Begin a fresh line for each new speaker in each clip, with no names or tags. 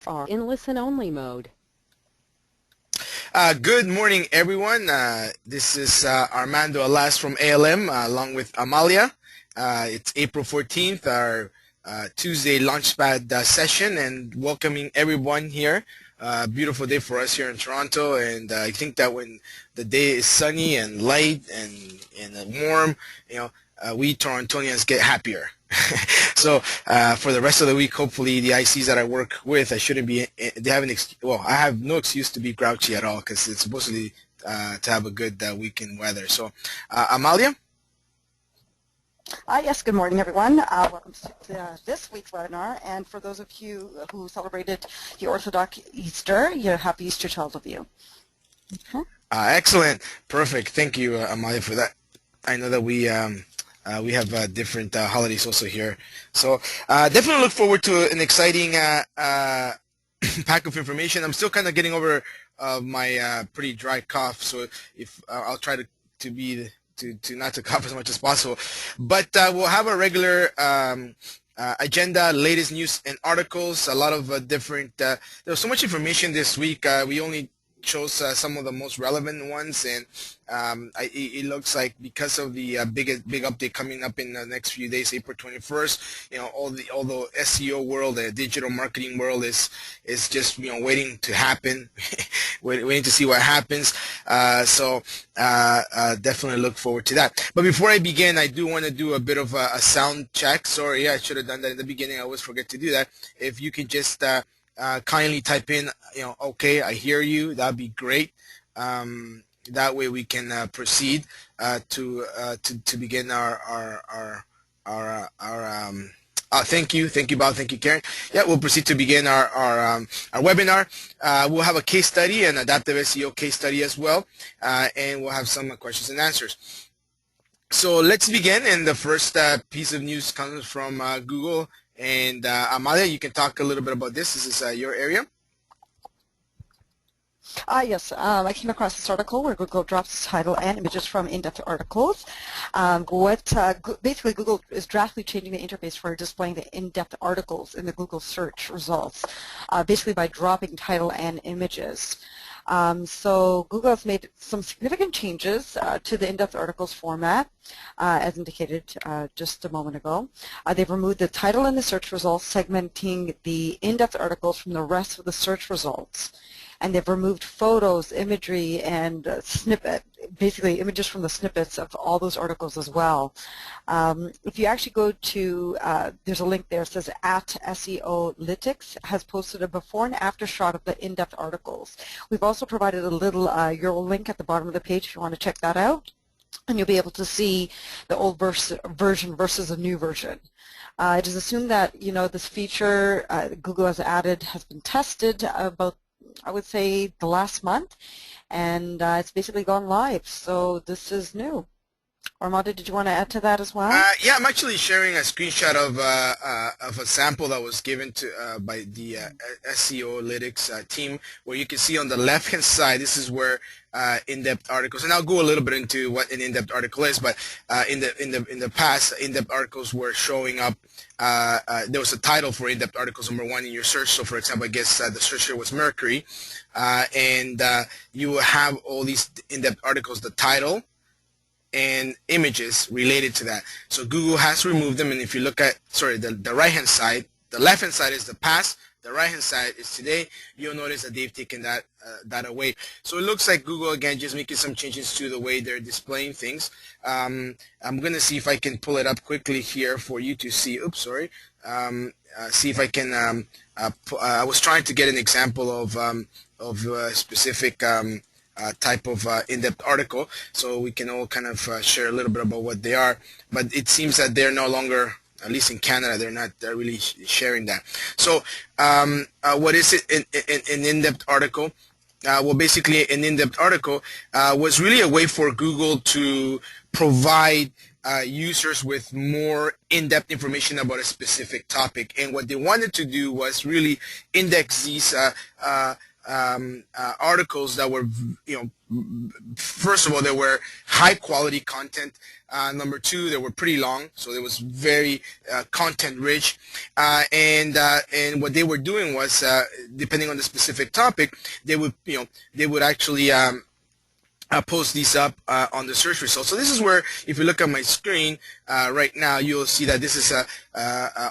are in listen-only mode.
Good morning, everyone. This is Armando Alas from ALM, along with Amalia. It's April 14th, our Tuesday LaunchPad session, and welcoming everyone here. Beautiful day for us here in Toronto, and I think that when the day is sunny and light and warm, we Torontonians get happier. So for the rest of the week, hopefully the ICs that I work with, I shouldn't be. They have I have no excuse to be grouchy at all because it's supposed to have a good weekend weather. So, Amalia.
Yes, good morning, everyone. Welcome to this week's webinar. And for those of you who celebrated the Orthodox Easter, happy Easter to all of you. Okay.
Excellent. Perfect. Thank you, Amalia, for that. I know that we have different holidays also here. So definitely look forward to an exciting pack of information. I'm still kind of getting over my pretty dry cough, so if I'll try to be to not to cough as much as possible. But we'll have a regular agenda, latest news and articles, a lot of different. There was so much information this week. We only chose some of the most relevant ones, and it looks like because of the big update coming up in the next few days, April 21st, all the SEO world, the digital marketing world is just waiting to happen, waiting to see what happens. So definitely look forward to that. But before I begin, I do want to do a bit of a sound check. Sorry, I should have done that in the beginning. I always forget to do that. If you can just kindly type in, okay, I hear you. That'd be great. That way we can proceed to begin our thank you, Bob, thank you, Karen. Yeah, we'll proceed to begin our webinar. We'll have a case study, an adaptive SEO case study as well, and we'll have some questions and answers. So let's begin. And the first piece of news comes from Google. And Amalia, you can talk a little bit about this. This is your area.
Yes, I came across this article where Google drops title and images from in-depth articles. Basically, Google is drastically changing the interface for displaying the in-depth articles in the Google search results, basically by dropping title and images. So Google has made some significant changes to the in-depth articles format, as indicated just a moment ago. They've removed the title in the search results, segmenting the in-depth articles from the rest of the search results. And they've removed photos, imagery, and basically images from the snippets of all those articles as well. If you actually go to, there's a link there, it says @SEOlytics has posted a before and after shot of the in-depth articles. We've also provided a little URL link at the bottom of the page if you want to check that out. And you'll be able to see the old version versus a new version. It is assumed that, this feature Google has added has been tested about, I would say, the last month, and it's basically gone live. So this is new. Armando, did you want to add to that as well?
Yeah, I'm actually sharing a screenshot of a sample that was given to by the SEOlytics team, where you can see on the left-hand side, this is where in-depth articles, and I'll go a little bit into what an in-depth article is, but in the past, in-depth articles were showing up. There was a title for in-depth articles, number one in your search. So, for example, I guess the search here was Mercury, and you will have all these in-depth articles, the title and images related to that. So Google has removed them, and if you look at, the right-hand side, the left-hand side is the past, the right-hand side is today. You'll notice that they've taken that away. So it looks like Google, again, just making some changes to the way they're displaying things. I'm going to see if I can pull it up quickly here for you to see. Oops, sorry. See if I can, I was trying to get an example of a specific type of in-depth article, so we can all kind of share a little bit about what they are. But it seems that they're no longer, at least in Canada, they're really sharing that. So what is it, an in-depth article? Well, basically an in-depth article was really a way for Google to provide users with more in-depth information about a specific topic. And what they wanted to do was really index these articles that were, first of all, they were high quality content. Number two, they were pretty long, so it was very content rich. And what they were doing was, depending on the specific topic, they would actually post these up on the search results. So this is where, if you look at my screen right now, you'll see that this is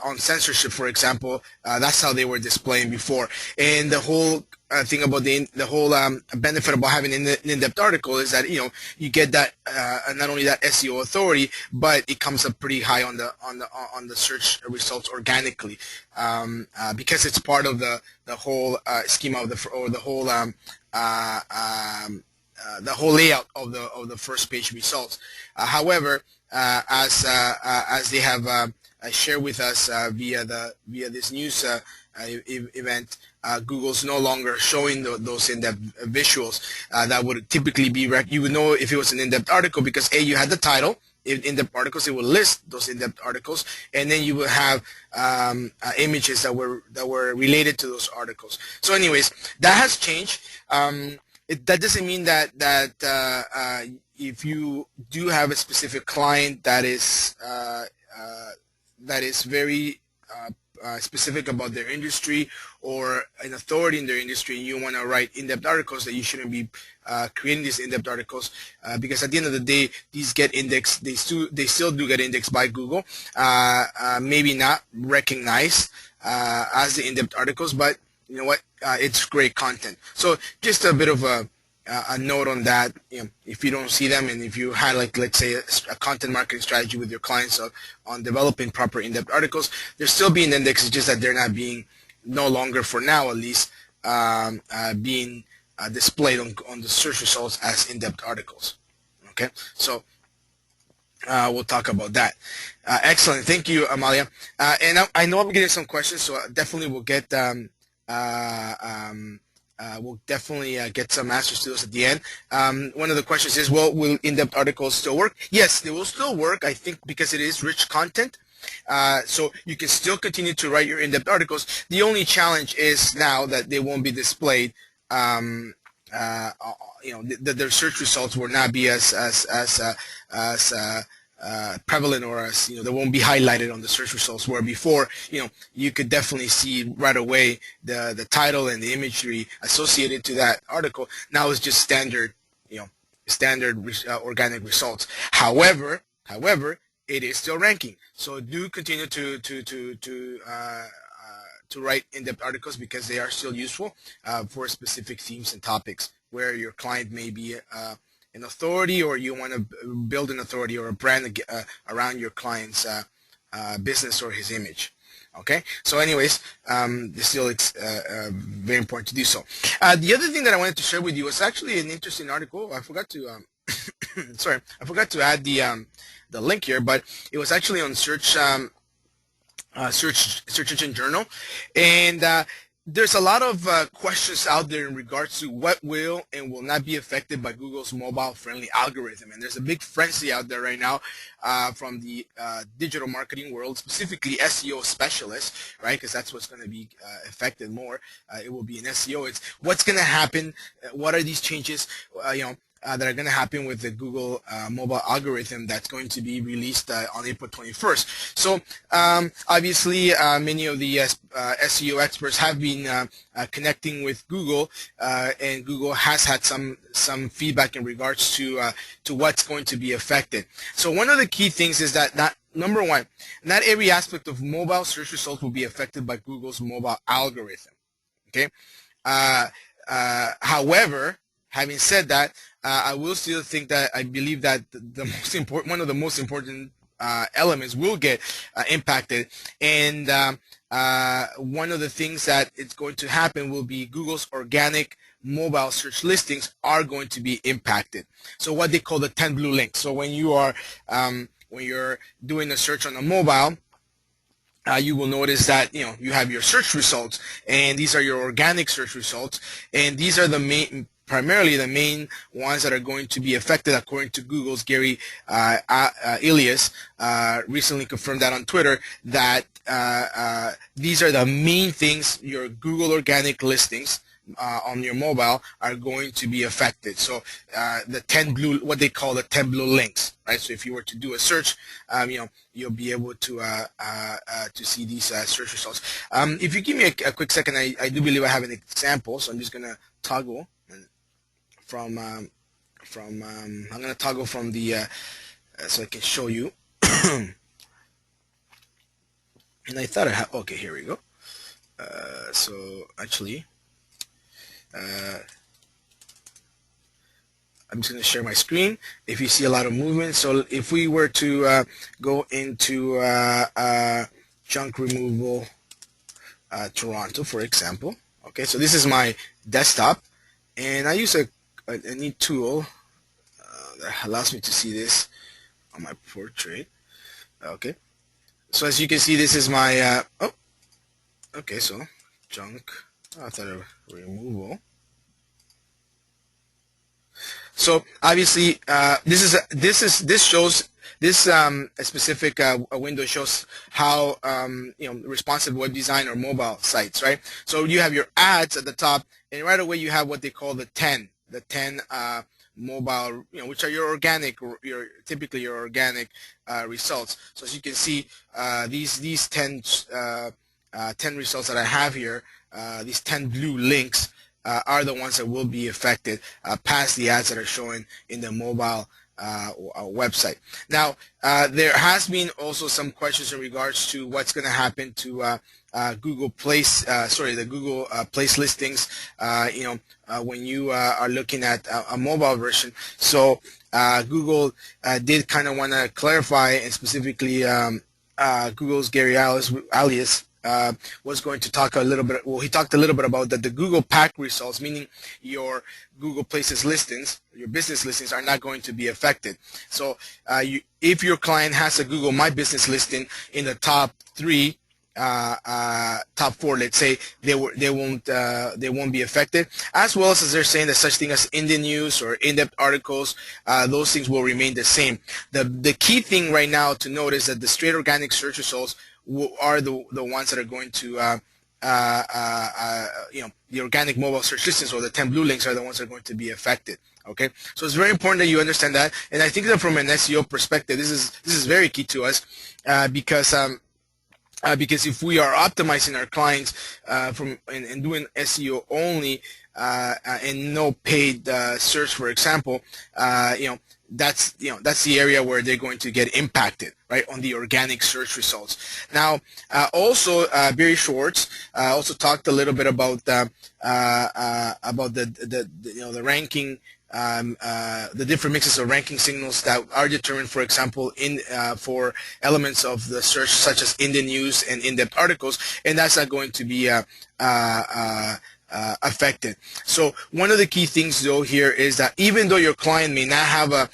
on censorship, for example. That's how they were displaying before. And the whole thing about the whole benefit about having an in-depth article is that you get that not only that SEO authority, but it comes up pretty high on the search results organically, because it's part of the whole schema of the whole layout of the first page results. However, as they have shared with us via this news event, Google's no longer showing those in-depth visuals that would typically be you would know if it was an in-depth article, because you had the title. In-depth articles, it will list those in-depth articles, and then you will have images that were related to those articles. So anyways, that has changed. That doesn't mean that if you do have a specific client that is very specific about their industry or an authority in their industry, and you want to write in-depth articles, that you shouldn't be creating these in-depth articles, because at the end of the day, these get indexed. They still do get indexed by Google. Maybe not recognized as the in-depth articles, but you know what? It's great content. So just a bit of a note on that. If you don't see them, and if you had, like, let's say, a content marketing strategy with your clients on developing proper in-depth articles, they're still being indexed. It's just that they're not being, no longer for now at least, being displayed on the search results as in-depth articles. Okay, so we'll talk about that. Excellent. Thank you, Amalia. And I know I'm getting some questions, so definitely we'll get get some answers to those at the end. One of the questions is, well, will in-depth articles still work? Yes, they will still work, I think, because it is rich content. So you can still continue to write your in-depth articles. The only challenge is now that they won't be displayed. Their search results will not be as prevalent, or as they won't be highlighted on the search results, where before you could definitely see right away the title and the imagery associated to that article. Now it's just standard organic results. However, it is still ranking, so do continue to write in-depth articles, because they are still useful for specific themes and topics where your client may be an authority, or you want to build an authority or a brand around your client's business or his image. Okay, so anyways, this still it's very important to do so. The other thing that I wanted to share with you was actually an interesting article. I forgot to sorry, I forgot to add the link here, but it was actually on Search Engine Journal, and there's a lot of questions out there in regards to what will and will not be affected by Google's mobile-friendly algorithm. And there's a big frenzy out there right now from the digital marketing world, specifically SEO specialists, right? Because that's what's going to be affected more. It will be in SEO. It's what's going to happen. What are these changes? That are going to happen with the Google mobile algorithm that's going to be released on April 21st. So obviously, many of the SEO experts have been connecting with Google, and Google has had some feedback in regards to what's going to be affected. So one of the key things is that number one, not every aspect of mobile search results will be affected by Google's mobile algorithm. Okay. However, having said that, I will still think that I believe that one of the most important elements will get impacted, and one of the things that it's going to happen will be Google's organic mobile search listings are going to be impacted. So what they call the 10 blue links. So when you are when you're doing a search on a mobile, you will notice that you have your search results, and these are your organic search results, and these are primarily the main ones that are going to be affected, according to Google's Gary Ilias recently confirmed that on Twitter, that these are the main things, your Google organic listings, on your mobile are going to be affected. So the 10 blue, what they call the 10 blue links, right? So if you were to do a search, you'll be able to see these search results. If you give me a quick second, I do believe I have an example, so I'm just gonna toggle from I'm gonna toggle from the so I can show you. And I thought I had, okay, here we go. So actually, I'm just going to share my screen. If you see a lot of movement, so if we were to go into junk removal Toronto, for example. Okay, so this is my desktop, and I use a neat tool that allows me to see this on my portrait. Okay, so as you can see, this is my okay, so junk. I thought of removal. So obviously, this shows this a specific window shows how responsive web design or mobile sites, right? So you have your ads at the top, and right away you have what they call the 10 mobile, which are your organic, typically your organic results. So as you can see, these 10 results that I have here, these 10 blue links are the ones that will be affected past the ads that are showing in the mobile website. Now, there has been also some questions in regards to what's going to happen to Google Place, the Google Place listings, when you are looking at a mobile version. So Google did kind of want to clarify, and specifically Google's Gary Alias was going to talk a little bit. Well, he talked a little bit about that the Google Pack results, meaning your Google Places listings, your business listings, are not going to be affected. So, if your client has a Google My Business listing in the top 3, top 4, let's say, they won't be affected. As well as they're saying that such thing as in the news or in-depth articles, those things will remain the same. The key thing right now to note is that the straight organic search results are the ones that are going to the organic mobile search listings, or the 10 blue links, are the ones that are going to be affected. Okay, so it's very important that you understand that, and I think that from an SEO perspective, this is very key to us, because if we are optimizing our clients and doing SEO only and no paid search, for example, that's the area where they're going to get impacted, right, on the organic search results. Now, also Barry Schwartz also talked a little bit about the ranking. The different mixes of ranking signals that are determined, for example, for elements of the search, such as in the news and in-depth articles, and that's not going to be affected. So one of the key things, though, here is that even though your client may not have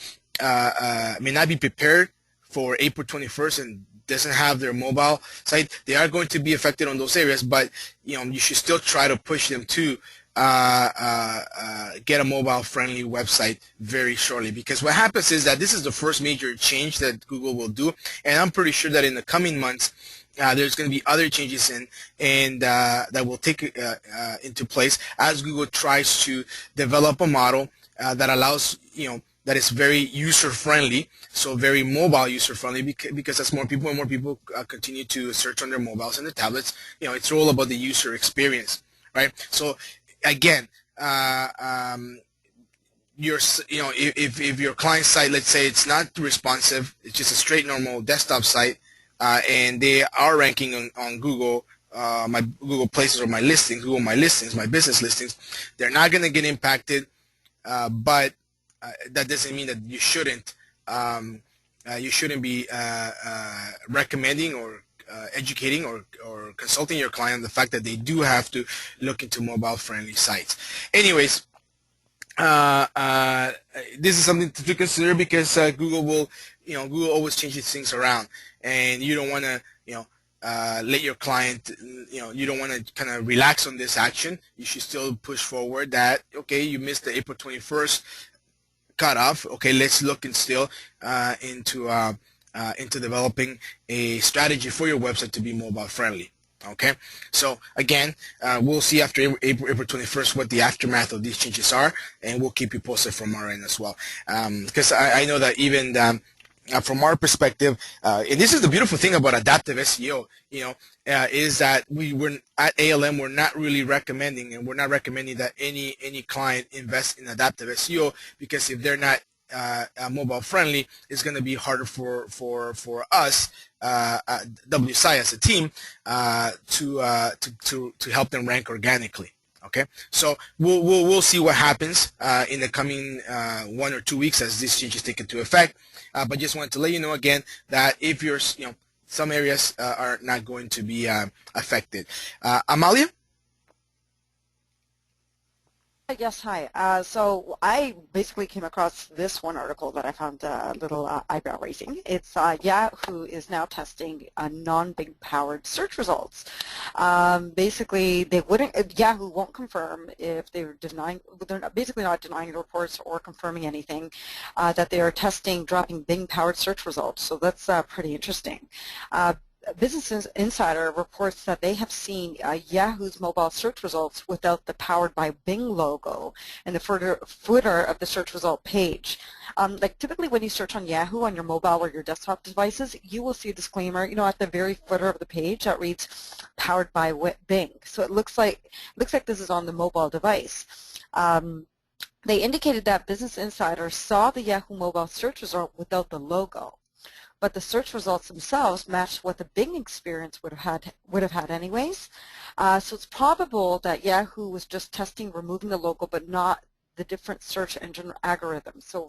may not be prepared for April 21st and doesn't have their mobile site, they are going to be affected on those areas, but you should still try to push them to get a mobile-friendly website very shortly, because what happens is that this is the first major change that Google will do, and I'm pretty sure that in the coming months there's going to be other changes and that will take into place as Google tries to develop a model that allows that is very user-friendly, so very mobile user-friendly, because as more people and more people continue to search on their mobiles and their tablets, it's all about the user experience, right? So again, if your client site, let's say it's not responsive, it's just a straight normal desktop site, and they are ranking on Google, my Google Places or my listings, Google My Listings, my business listings, they're not going to get impacted, but that doesn't mean that you shouldn't be recommending or educating or consulting your client on the fact that they do have to look into mobile-friendly sites. Anyways, this is something to consider, because Google will, Google always changes things around, and you don't want to, let your client, you don't want to kind of relax on this action. You should still push forward that, okay, you missed the April 21st cutoff. Okay, let's look and still into developing a strategy for your website to be mobile friendly. Okay, so again, we'll see after April 21st what the aftermath of these changes are, and we'll keep you posted from our end as well. Because I know that even from our perspective, and this is the beautiful thing about adaptive SEO, is that we're at ALM, we're not really recommending, and we're not recommending that any client invest in adaptive SEO, because if they're not mobile friendly, it's going to be harder for us, WSI as a team, to help them rank organically. Okay, so we'll see what happens in the coming 1 or 2 weeks as these changes take into effect. But just wanted to let you know again that if you're, some areas are not going to be affected. Amalia?
Yes, hi. So I basically came across this one article that I found a little eyebrow raising. It's Yahoo is now testing non-Bing powered search results. Basically, Yahoo won't confirm if they're basically not denying the reports or confirming anything, that they are testing dropping Bing powered search results. So that's pretty interesting. Business Insider reports that they have seen Yahoo's mobile search results without the powered by Bing logo in the footer of the search result page. Like typically when you search on Yahoo on your mobile or your desktop devices, you will see a disclaimer, at the very footer of the page that reads powered by Bing. So it looks like this is on the mobile device. They indicated that Business Insider saw the Yahoo mobile search result without the logo, but the search results themselves matched what the Bing experience would have had anyways. So it's probable that Yahoo was just testing removing the logo, but not the different search engine algorithms. So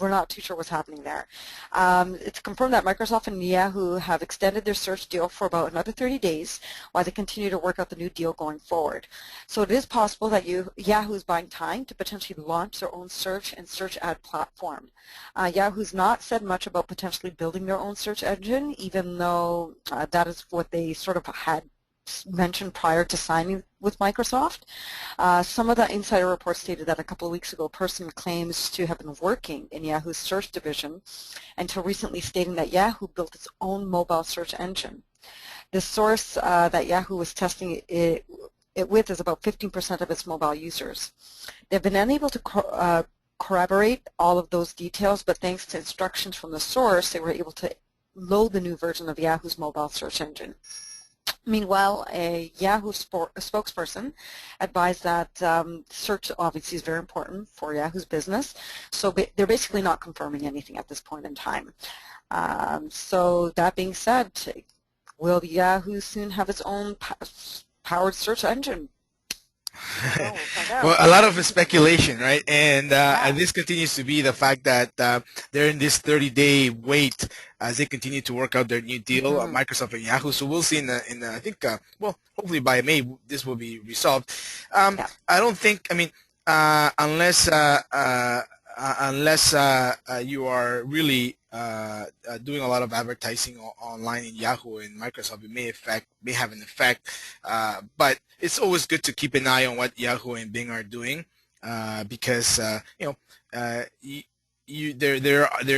we're not too sure what's happening there. It's confirmed that Microsoft and Yahoo have extended their search deal for about another 30 days while they continue to work out the new deal going forward. So it is possible that Yahoo is buying time to potentially launch their own search and search ad platform. Yahoo's not said much about potentially building their own search engine, even though that is what they sort of had mentioned prior to signing with Microsoft. Some of the insider reports stated that a couple of weeks ago a person claims to have been working in Yahoo's search division until recently, stating that Yahoo built its own mobile search engine. The source that Yahoo was testing it with is about 15% of its mobile users. They've been unable to corroborate all of those details, but thanks to instructions from the source, they were able to load the new version of Yahoo's mobile search engine. Meanwhile, a Yahoo spokesperson advised that search obviously is very important for Yahoo's business, so they're basically not confirming anything at this point in time. So that being said, will Yahoo soon have its own powered search engine? We'll find out.
Well, a lot of speculation, right? And this continues to be the fact that they're in this 30-day wait as they continue to work out their new deal, Microsoft and Yahoo. So we'll see in the I think, well, hopefully by May this will be resolved. I don't think, I mean, unless you are really doing a lot of advertising online in Yahoo and Microsoft, it may have an effect. But it's always good to keep an eye on what Yahoo and Bing are doing, because there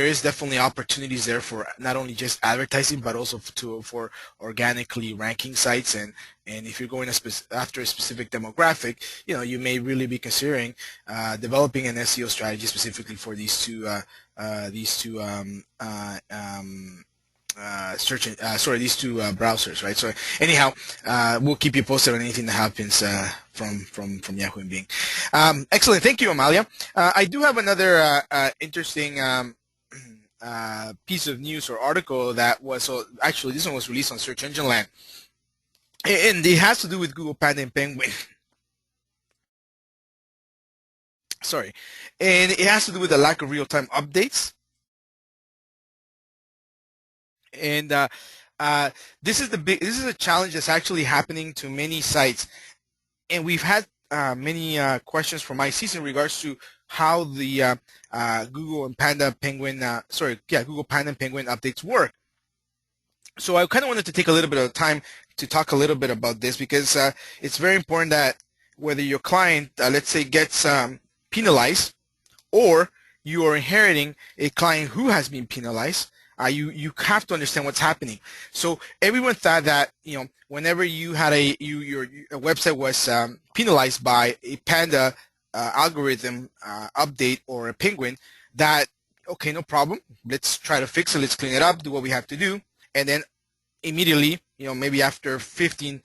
is definitely opportunities there for not only just advertising but also for organically ranking sites, and if you're going after a specific demographic, you may really be considering developing an SEO strategy specifically for these two these two browsers, right? So anyhow, we'll keep you posted on anything that happens from Yahoo and Bing. Excellent, thank you, Amalia. I do have another interesting piece of news or article that was actually this one was released on Search Engine Land, and it has to do with Google Panda and Penguin. Sorry, and it has to do with the lack of real-time updates. And this is a challenge that's actually happening to many sites, and we've had many questions from ICs in regards to how the Google Panda and Penguin updates work. So I kind of wanted to take a little bit of time to talk a little bit about this, because it's very important that whether your client, let's say, gets penalized, or you are inheriting a client who has been penalized, you have to understand what's happening. So everyone thought that whenever you had your website was penalized by a Panda algorithm update or a Penguin, that okay, no problem. Let's try to fix it. Let's clean it up. Do what we have to do, and then immediately, maybe after 15,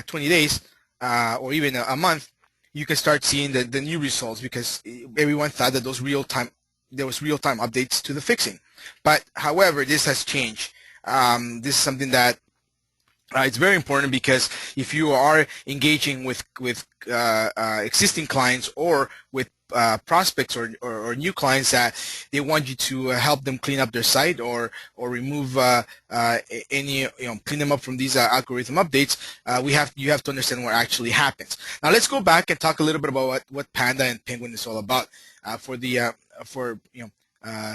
20 days, or even a month, you can start seeing the new results because everyone thought that there was real-time updates to the fixing. But however, this has changed. This is something that it's very important because if you are engaging with existing clients or with prospects or new clients that they want you to help them clean up their site or remove any clean them up from these algorithm updates, you have to understand what actually happens. Now let's go back and talk a little bit about what Panda and Penguin is all about.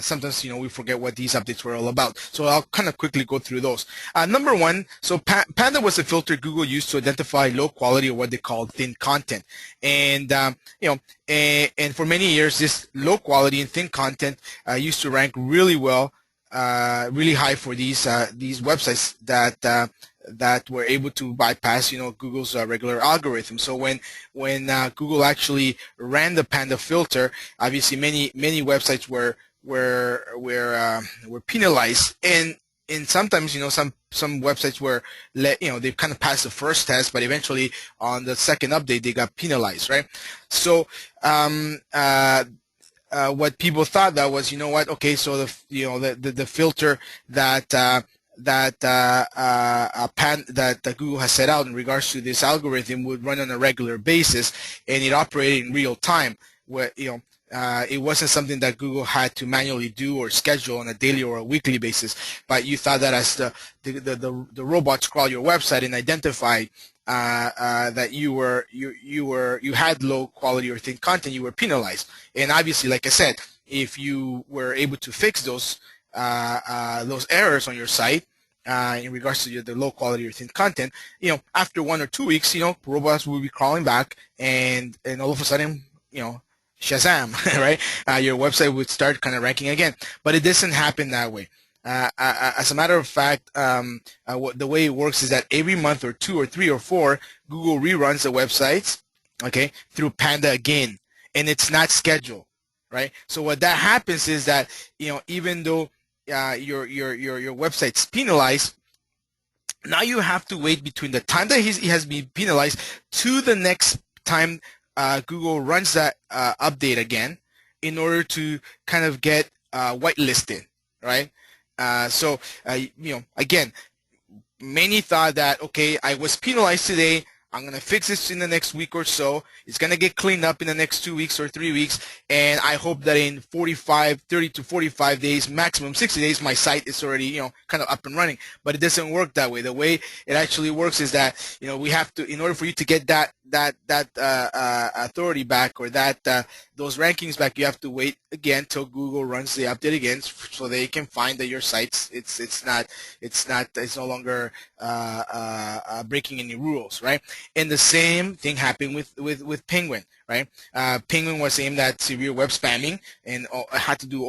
Sometimes we forget what these updates were all about, so I'll kind of quickly go through those. Number one, so Panda was a filter Google used to identify low quality or what they call thin content, and and for many years this low quality and thin content used to rank really well, really high for these websites that were able to bypass Google's regular algorithm. So when Google actually ran the Panda filter, obviously many websites were penalized, and sometimes some websites were they kind of passed the first test, but eventually on the second update they got penalized, right? So what people thought that was, okay, so the filter that Google has set out in regards to this algorithm would run on a regular basis, and it operated in real time, where it wasn't something that Google had to manually do or schedule on a daily or a weekly basis. But you thought that as the robots crawl your website and identify that you had low quality or thin content, you were penalized. And obviously, like I said, if you were able to fix those errors on your site in regards to the low quality or thin content, after 1 or 2 weeks, robots will be crawling back, and all of a sudden, Shazam, right? Your website would start kind of ranking again. But it doesn't happen that way. As a matter of fact, the way it works is that every month or 2 or 3 or 4, Google reruns the websites, okay, through Panda again, and it's not scheduled, right? So what that happens is that even though your website's penalized, now you have to wait between the time that he has been penalized to the next time Google runs that update again in order to kind of get whitelisted, right? So again, many thought that, okay, I was penalized today, I'm going to fix this in the next week or so. It's going to get cleaned up in the next 2 weeks or 3 weeks. And I hope that in 30 to 45 days, maximum 60 days, my site is already, kind of up and running. But it doesn't work that way. The way it actually works is that, we have to, in order for you to get that authority back, or those rankings back, you have to wait again till Google runs the update again, so they can find that your site's it's no longer breaking any rules, right? And the same thing happened with Penguin, right? Penguin was aimed at severe web spamming and had to do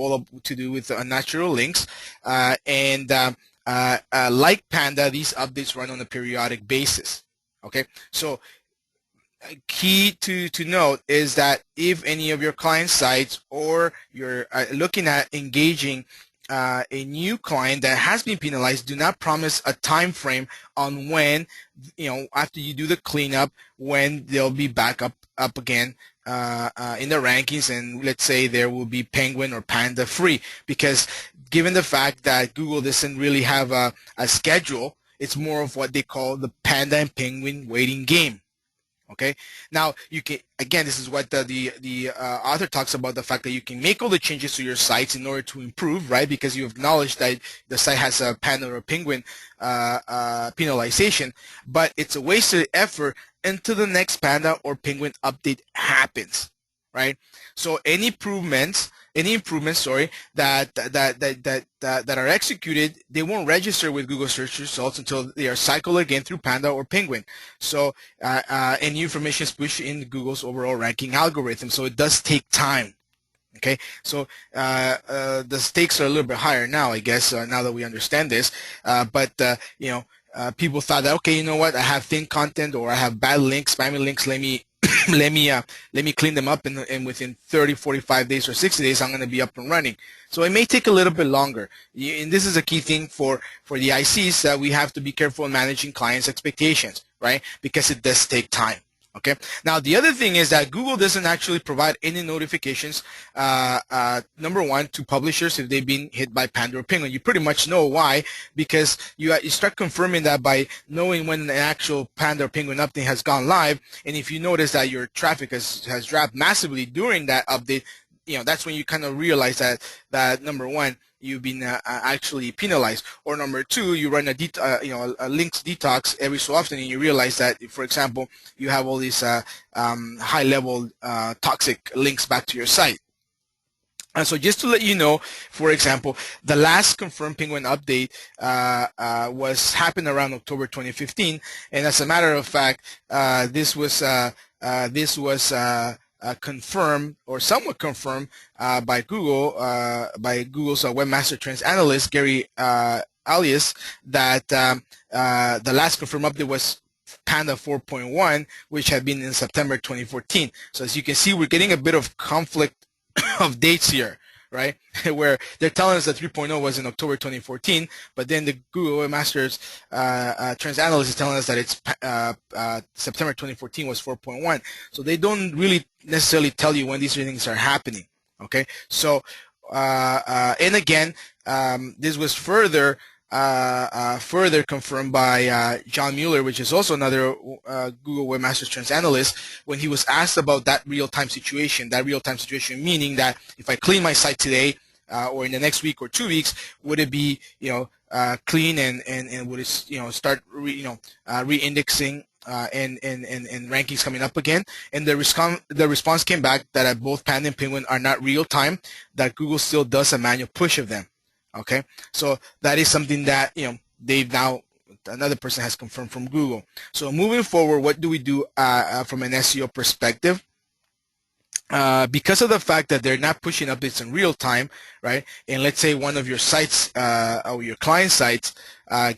with unnatural links, and like Panda, these updates run on a periodic basis. Okay, so key to note is that if any of your client sites, or you're looking at engaging a new client that has been penalized, do not promise a time frame on when, after you do the cleanup, when they'll be back up again in the rankings, and let's say there will be Penguin or Panda free, because given the fact that Google doesn't really have a schedule, it's more of what they call the Panda and Penguin waiting game. Okay. Now you can, again, this is what the author talks about, the fact that you can make all the changes to your sites in order to improve, right? Because you acknowledge that the site has a Panda or Penguin penalization, but it's a wasted effort until the next Panda or Penguin update happens, right? So any improvements, that are executed, they won't register with Google search results until they are cycled again through Panda or Penguin. So any information is pushed in Google's overall ranking algorithm. So it does take time. Okay, so the stakes are a little bit higher now, I guess, now that we understand this. But people thought that, okay, you know what, I have thin content or I have bad links, spammy links. Let me let me clean them up, and within 30, 45 days or 60 days, I'm going to be up and running. So it may take a little bit longer. And this is a key thing for the ICs, that we have to be careful in managing clients' expectations, right? Because it does take time. Okay. Now, the other thing is that Google doesn't actually provide any notifications, number one, to publishers if they've been hit by Panda or Penguin. You pretty much know why, because you start confirming that by knowing when an actual Panda or Penguin update has gone live. And if you notice that your traffic has dropped massively during that update, that's when you kind of realize that number one, you've been actually penalized, or number two, you run a links detox every so often, and you realize that, for example, you have all these high-level toxic links back to your site. And so just to let you know, for example, the last confirmed Penguin update happened around October 2015, and as a matter of fact, this was confirmed, or somewhat confirmed, by Google, by Google's Webmaster Trends Analyst, Gary Alias, that the last confirmed update was Panda 4.1, which had been in September 2014. So as you can see, we're getting a bit of conflict of dates here, right? Where they're telling us that 3.0 was in October 2014, but then the Google Webmasters Trends Analyst is telling us that it's September 2014 was 4.1. So they don't really necessarily tell you when these things are happening. Okay, so and again, this was further confirmed by John Mueller, which is also another Google Webmasters Trends Analyst, when he was asked about that real-time situation. That real-time situation meaning that if I clean my site today or in the next week or 2 weeks, would it be clean, and would it start re-indexing and rankings coming up again? And the response came back that at both Panda and Penguin are not real-time, that Google still does a manual push of them. Okay, so that is something that they've now, another person has confirmed from Google. So moving forward, what do we do from an SEO perspective? Because of the fact that they're not pushing updates in real time, right? And let's say one of your sites or your client sites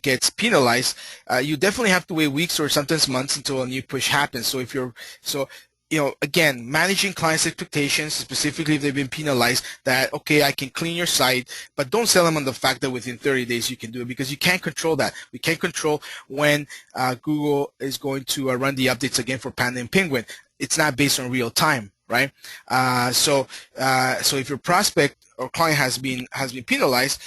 gets penalized, you definitely have to wait weeks or sometimes months until a new push happens. So again, managing clients' expectations, specifically if they've been penalized, that, okay, I can clean your site, but don't sell them on the fact that within 30 days you can do it, because you can't control that. We can't control when Google is going to run the updates again for Panda and Penguin. It's not based on real time, right? So if your prospect or client has been penalized,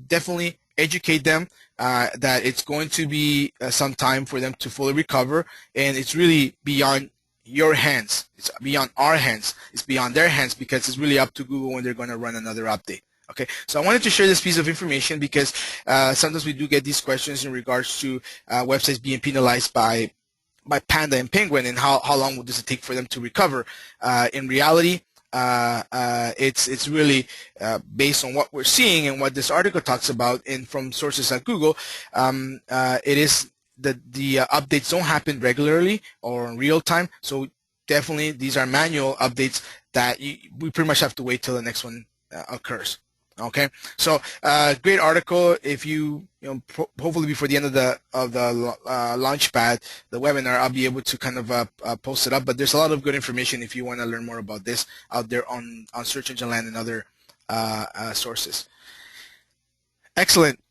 definitely educate them that it's going to be some time for them to fully recover, and it's really beyond your hands. It's beyond our hands. It's beyond their hands, because it's really up to Google when they're going to run another update. Okay, so I wanted to share this piece of information because sometimes we do get these questions in regards to websites being penalized by Panda and Penguin, and how long does it take for them to recover. In reality, it's really based on what we're seeing and what this article talks about, and from sources at Google, it is the updates don't happen regularly or in real time. So definitely these are manual updates that we pretty much have to wait till the next one occurs. Okay, so great article. If you hopefully before the end of the LaunchPad, the webinar, I'll be able to kind of post it up. But there's a lot of good information if you want to learn more about this out there on Search Engine Land and other sources. Excellent.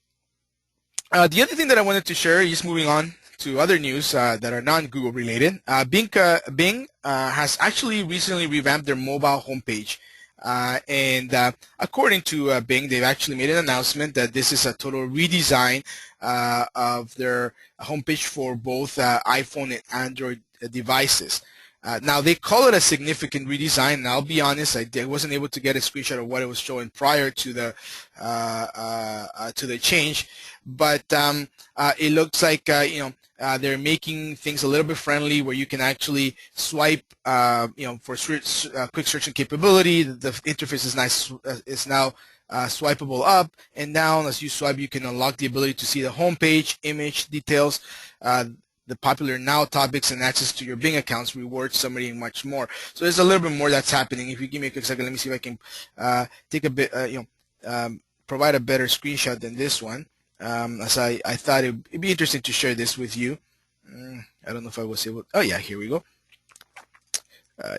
The other thing that I wanted to share, just moving on to other news that are non-Google related, Bing has actually recently revamped their mobile homepage. And according to Bing, they've actually made an announcement that this is a total redesign of their homepage for both iPhone and Android devices. Now they call it a significant redesign, and I'll be honest, I wasn't able to get a screenshot of what it was showing prior to the change, but it looks like they're making things a little bit friendly, where you can actually swipe, for quick searching capability. The interface is nice, is now swipeable up and down. As you swipe, you can unlock the ability to see the home page, image details. the popular now topics and access to your Bing accounts, rewards, summary, and much more. So there's a little bit more that's happening. If you give me a quick second, let me see if I can take a bit, provide a better screenshot than this one. As I thought it'd be interesting to share this with you. I don't know if I was able. Oh yeah, here we go.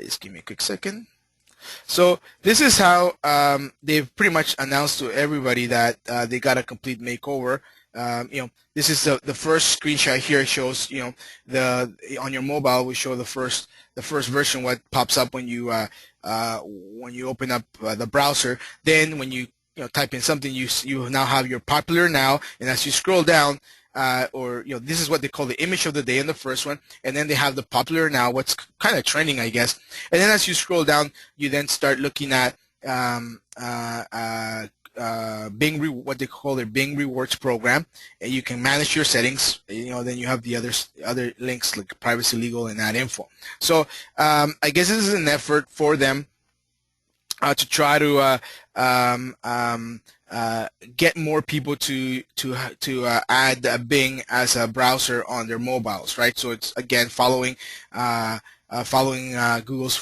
Just give me a quick second. So this is how they've pretty much announced to everybody that they got a complete makeover. This is the first screenshot here. It shows, on your mobile, we show the first version, what pops up when you open up the browser. Then when you type in something, you now have your popular now, and as you scroll down, this is what they call the image of the day in the first one, and then they have the popular now, what's kind of trending, I guess. And then as you scroll down, you then start looking at Bing, what they call their Bing Rewards program, and you can manage your settings. Then you have the other links like privacy, legal, and ad info. So I guess this is an effort for them to try to get more people to add Bing as a browser on their mobiles, right? So it's again following Google's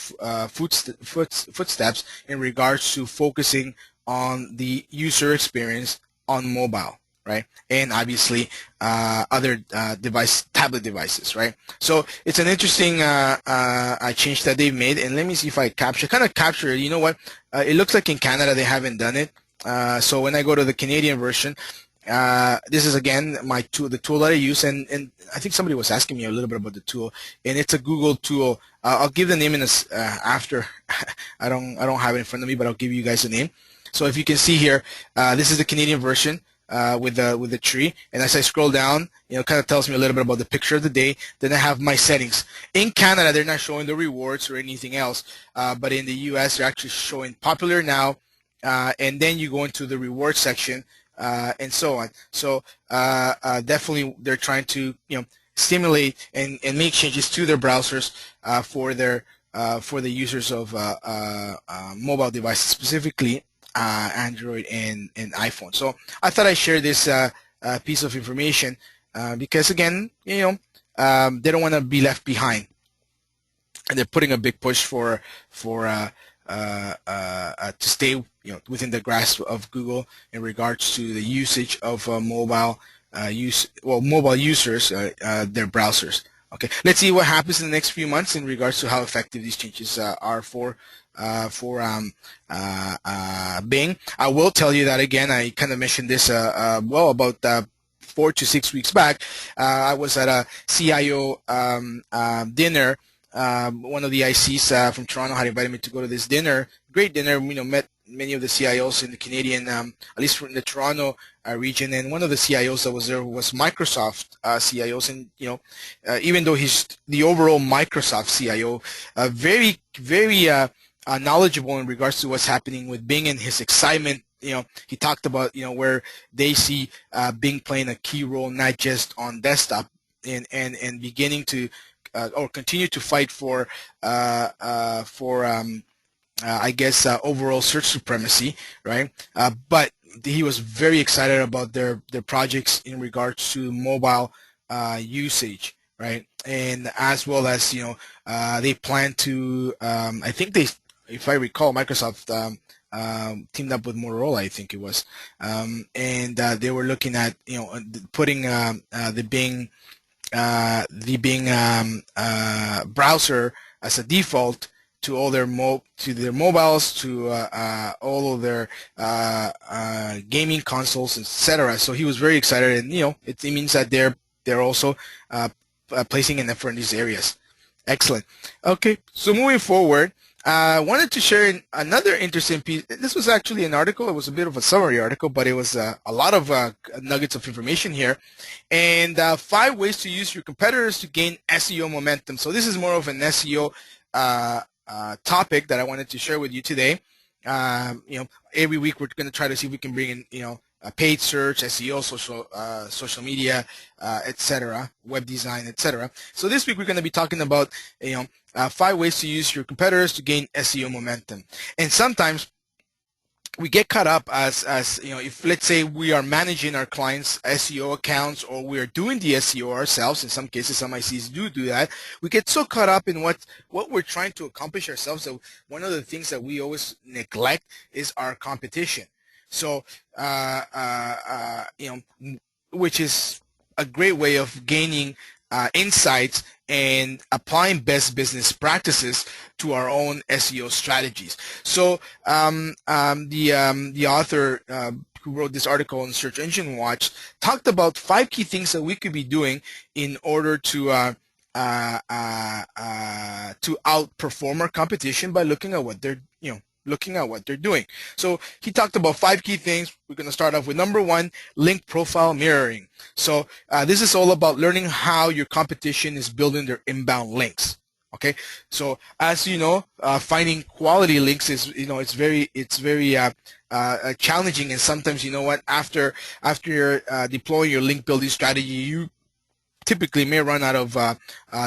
footsteps in regards to focusing on the user experience on mobile, right? And obviously other tablet devices, right? So it's an interesting change that they've made. And let me see if I kind of capture it. You know what? It looks like in Canada they haven't done it. So when I go to the Canadian version, this is again the tool that I use, and I think somebody was asking me a little bit about the tool, and it's a Google tool. I'll give the name in this after. I don't have it in front of me, but I'll give you guys the name. So if you can see here, this is the Canadian version with the tree, and as I scroll down, it kind of tells me a little bit about the picture of the day. Then I have my settings. In Canada, they're not showing the rewards or anything else, but in the U.S., they're actually showing popular now. And then you go into the reward section and so on. So definitely they're trying to stimulate and make changes to their browsers for the users of mobile devices, specifically Android and iPhone. So I thought I'd share this piece of information because again, they don't want to be left behind, and they're putting a big push to stay within the grasp of Google in regards to the usage of mobile users, their browsers. Okay, let's see what happens in the next few months in regards to how effective these changes are for Bing. I will tell you that again. I kind of mentioned this about 4 to 6 weeks back. I was at a CIO dinner. One of the ICs from Toronto had invited me to go to this dinner. Great dinner. Met many of the CIOs in the Canadian, at least from the Toronto region. And one of the CIOs that was there was Microsoft CIOs. And even though he's the overall Microsoft CIO, very, very knowledgeable in regards to what's happening with Bing and his excitement. He talked about where they see Bing playing a key role, not just on desktop, and beginning to or continue to fight for I guess overall search supremacy, right? But he was very excited about their projects in regards to mobile usage, right? And as well as they plan to I think if I recall, Microsoft teamed up with Motorola, I think it was, and they were looking at putting the Bing browser as a default to all their mobiles, to all of their gaming consoles, etc. So he was very excited, and it means that they're also placing an effort in these areas. Excellent. Okay, so moving forward, I wanted to share another interesting piece. This was actually an article. It was a bit of a summary article, but it was a lot of nuggets of information here. And 5 ways to use your competitors to gain SEO momentum. So this is more of an SEO topic that I wanted to share with you today. Every week we're going to try to see if we can bring in, paid search, SEO, social media, etc., web design, etc. So this week we're going to be talking about 5 ways to use your competitors to gain SEO momentum. And sometimes we get caught up as you know, if let's say we are managing our clients' SEO accounts, or we are doing the SEO ourselves. In some cases, some ICs do that. We get so caught up in what we're trying to accomplish ourselves that one of the things that we always neglect is our competition. So you know, which is a great way of gaining insights and applying best business practices to our own SEO strategies. So the author who wrote this article on Search Engine Watch talked about 5 key things that we could be doing in order to outperform our competition by looking at what they're doing. So he talked about 5 key things. We're going to start off with number 1, link profile mirroring. So this is all about learning how your competition is building their inbound links. Okay, so as you know, finding quality links is, it's very challenging, and sometimes, you know what, after you're deploying your link building strategy, you typically may run out of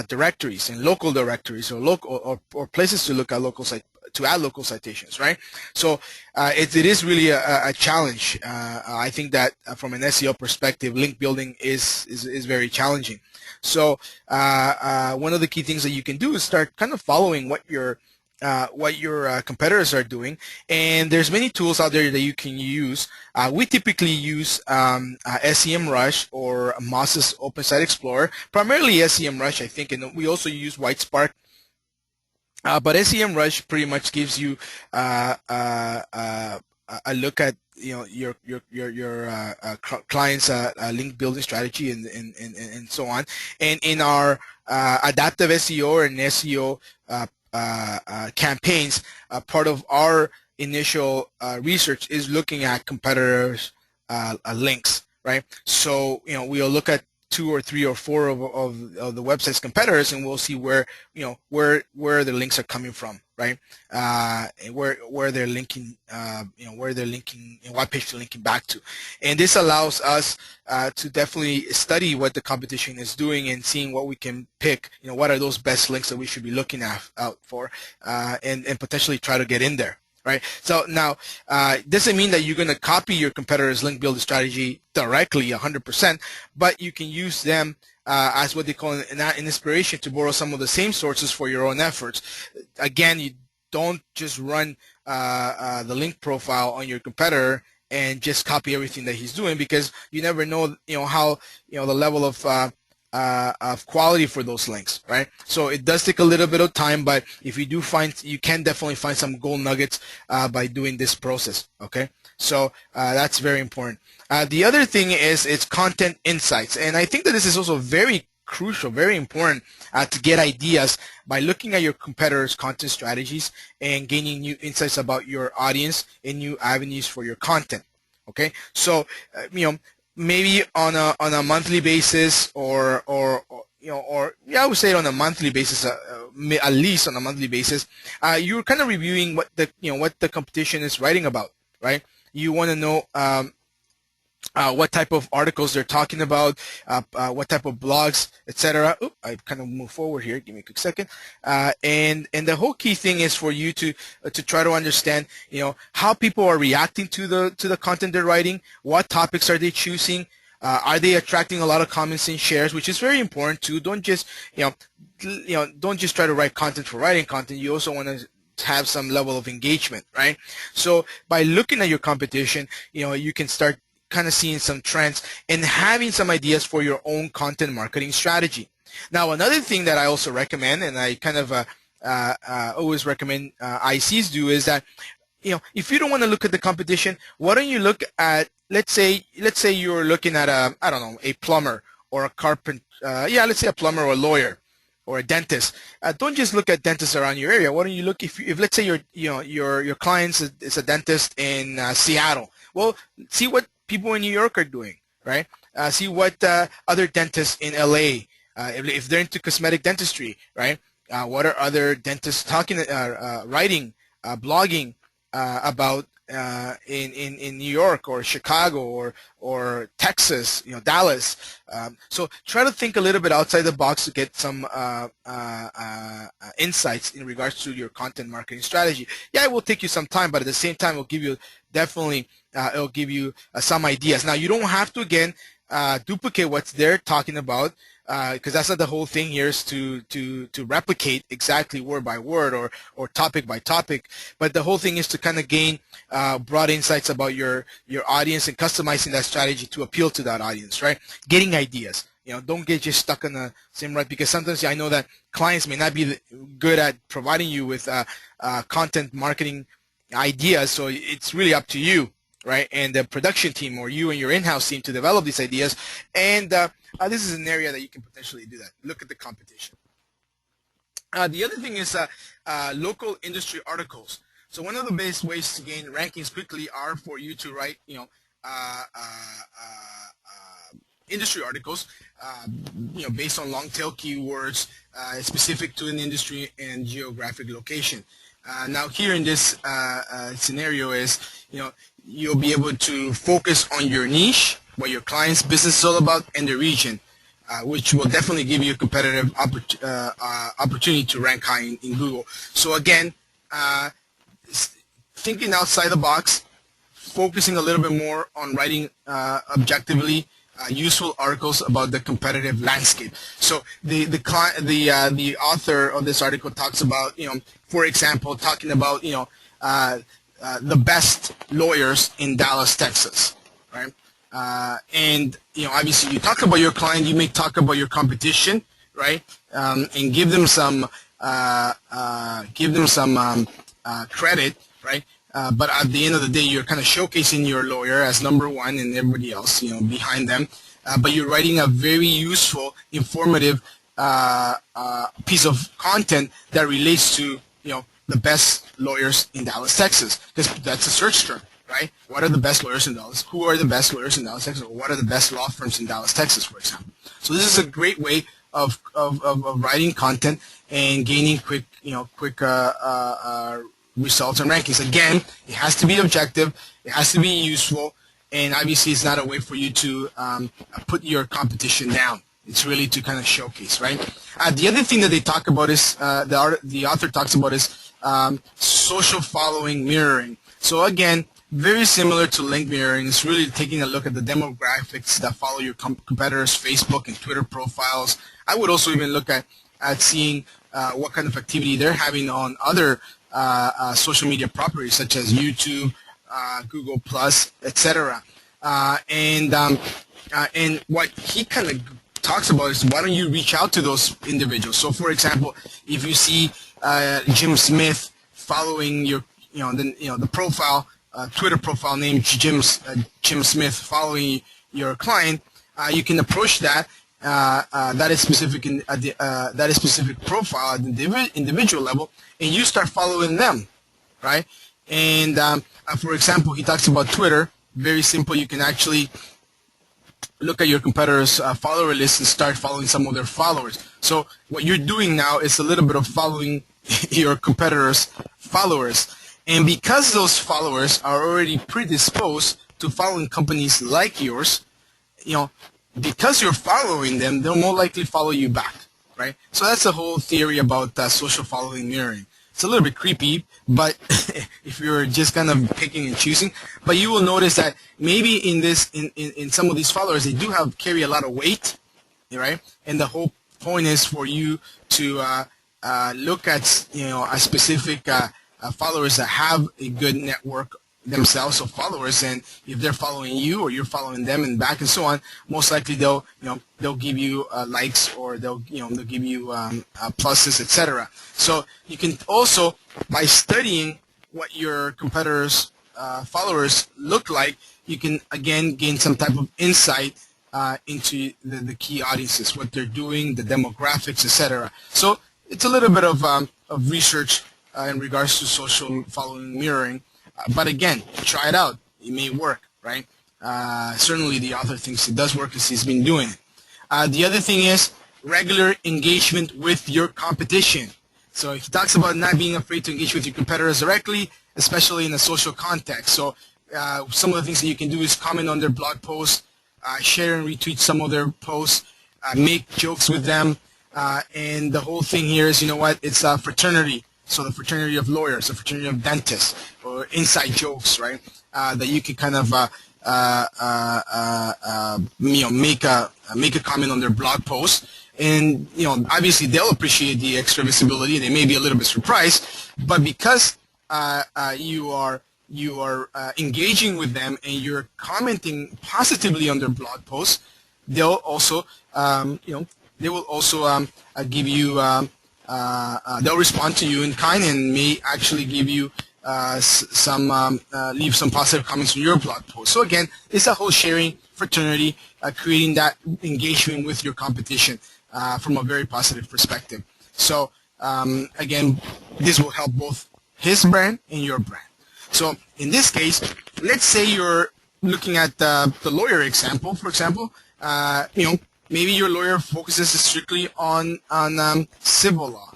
directories and local directories, or local or places to look at to add local citations, right? So it is really a challenge. I think that from an SEO perspective, link building is very challenging. So one of the key things that you can do is start kind of following what your competitors are doing, and there's many tools out there that you can use. We typically use SEMrush or Moss's Open Site Explorer, primarily SEMrush, I think, and we also use Whitespark. But SEMrush pretty much gives you a look at your client's link building strategy and so on. And in our adaptive SEO and SEO campaigns, part of our initial research is looking at competitors' links, right? So we'll look at 2 or 3 or 4 of the website's competitors, and we'll see where the links are coming from, right? And where they're linking, where they're linking, and what page they're linking back to. And this allows us to definitely study what the competition is doing and seeing what we can pick. What are those best links that we should be looking out for, and potentially try to get in there. Right. So now, doesn't mean that you're going to copy your competitor's link building strategy directly 100%, but you can use them as what they call an inspiration to borrow some of the same sources for your own efforts. Again, you don't just run the link profile on your competitor and just copy everything that he's doing, because you never know, how the level of quality for those links, right? So it does take a little bit of time, but if you do you can definitely find some gold nuggets by doing this process. Okay, so that's very important. The other thing is it's content insights, and I think that this is also very crucial, very important to get ideas by looking at your competitors' content strategies and gaining new insights about your audience and new avenues for your content. Okay, so maybe on a monthly basis, or I would say on a monthly basis, at least on a monthly basis, you're kind of reviewing what the competition is writing about, right? You want to know what type of articles they're talking about, what type of blogs, etc. I kind of move forward here. Give me a quick second. And the whole key thing is for you to try to understand, how people are reacting to the content they're writing. What topics are they choosing? Are they attracting a lot of comments and shares, which is very important too. Don't just don't just try to write content for writing content. You also want to have some level of engagement, right? So by looking at your competition, you can start kind of seeing some trends and having some ideas for your own content marketing strategy. Now, another thing that I also recommend, and I kind of always recommend ICs do, is that if you don't want to look at the competition, why don't you look at, let's say you're looking at a plumber or a carpenter, let's say a plumber or a lawyer or a dentist. Don't just look at dentists around your area. Why don't you look, if let's say your client is a dentist in Seattle. Well, see what people in New York are doing, right? See what other dentists in LA, if they're into cosmetic dentistry, right? What are other dentists talking, writing, blogging about in New York or Chicago or Texas, Dallas. So try to think a little bit outside the box to get some insights in regards to your content marketing strategy. Yeah, it will take you some time, but at the same time, it'll give you definitely it'll give you some ideas. Now, you don't have to again duplicate what's they're talking about, because that's not the whole thing here, is to replicate exactly word by word or topic by topic. But the whole thing is to kind of gain broad insights about your audience and customizing that strategy to appeal to that audience, right? Getting ideas. Don't get just stuck on the same rut, because sometimes I know that clients may not be good at providing you with content marketing ideas, so it's really up to you, right, and the production team or you and your in-house team to develop these ideas. And this is an area that you can potentially do that. Look at the competition. The other thing is local industry articles. So one of the best ways to gain rankings quickly are for you to write, industry articles, based on long tail keywords specific to an industry and geographic location. Now here in this scenario is, you'll be able to focus on your niche, what your client's business is all about, and the region, which will definitely give you a competitive opportunity to rank high in Google. So again, thinking outside the box, focusing a little bit more on writing objectively useful articles about the competitive landscape. So the author of this article talks about, for example, talking about the best lawyers in Dallas, Texas, right? And obviously you talk about your client, you may talk about your competition, right? And give them some credit, right? But at the end of the day, you're kind of showcasing your lawyer as number one and everybody else, behind them. But you're writing a very useful, informative piece of content that relates to, the best lawyers in Dallas, Texas, because that's a search term, right? What are the best lawyers in Dallas? Who are the best lawyers in Dallas, Texas? Or what are the best law firms in Dallas, Texas, for example? So this is a great way of writing content and gaining quick results and rankings. Again, it has to be objective, it has to be useful, and obviously it's not a way for you to put your competition down. It's really to kind of showcase, right? The other thing that they talk about is, the author talks about is social following mirroring. So again, very similar to link mirroring. It's really taking a look at the demographics that follow your competitors' Facebook and Twitter profiles. I would also even look at seeing what kind of activity they're having on other social media properties such as YouTube, Google Plus, etc. And what he kind of talks about is, why don't you reach out to those individuals? So, for example, if you see Jim Smith following your, the profile, Twitter profile named Jim Smith following your client, you can approach that. That is specific that is specific profile at the individual level, and you start following them, right? And for example, he talks about Twitter. Very simple. You can actually look at your competitors' follower list and start following some of their followers. So what you're doing now is a little bit of following your competitors' followers, and because those followers are already predisposed to following companies like yours, because you're following them, they'll more likely follow you back, right? So that's the whole theory about social following mirroring. It's a little bit creepy, but if you're just kind of picking and choosing, but you will notice that maybe in some of these followers, they do carry a lot of weight, right? And the whole point is for you to look at a specific followers that have a good network themselves of followers, and if they're following you or you're following them and back and so on, most likely they'll give you likes, or they'll give you pluses, etc. So you can also, by studying what your competitors' followers look like, you can again gain some type of insight into the key audiences, what they're doing, the demographics, etc. So it's a little bit of research in regards to social following mirroring. But again, try it out. It may work, right? Certainly the author thinks it does work because he's been doing it. The other thing is regular engagement with your competition. So he talks about not being afraid to engage with your competitors directly, especially in a social context. So some of the things that you can do is comment on their blog posts, share and retweet some of their posts, make jokes with them, And the whole thing here is, you know what? It's a fraternity. So the fraternity of lawyers, the fraternity of dentists, or inside jokes, right? That you can kind of make a comment on their blog post, and obviously they'll appreciate the extra visibility. They may be a little bit surprised, but because you are engaging with them and you're commenting positively on their blog posts, they'll also they will also give you they'll respond to you in kind and may actually give you leave some positive comments on your blog post. So again, it's a whole sharing fraternity, creating that engagement with your competition from a very positive perspective. So again, this will help both his brand and your brand. So in this case, let's say you're looking at the lawyer example, for example. Maybe your lawyer focuses strictly on civil law,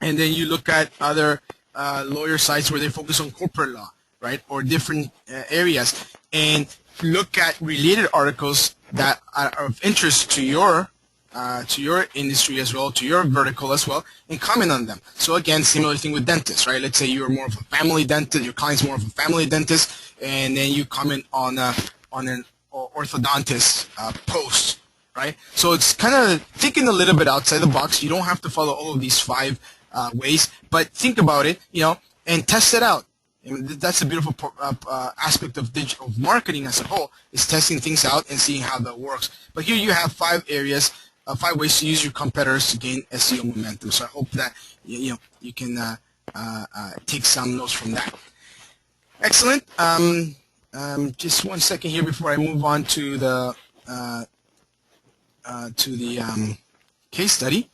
and then you look at other lawyer sites where they focus on corporate law, right, or different areas, and look at related articles that are of interest to your industry as well, to your vertical as well, and comment on them. So again, similar thing with dentists, right? Let's say you're more of a family dentist, your client's more of a family dentist, and then you comment on an orthodontist post, right? So it's kind of thinking a little bit outside the box. You don't have to follow all of these 5 ways, but think about it, and test it out. And that's a beautiful aspect of digital marketing as a whole, is testing things out and seeing how that works. But here you have 5 areas, 5 ways to use your competitors to gain SEO momentum. So I hope that you can take some notes from that. Excellent. Just 1 second here before I move on to the case study.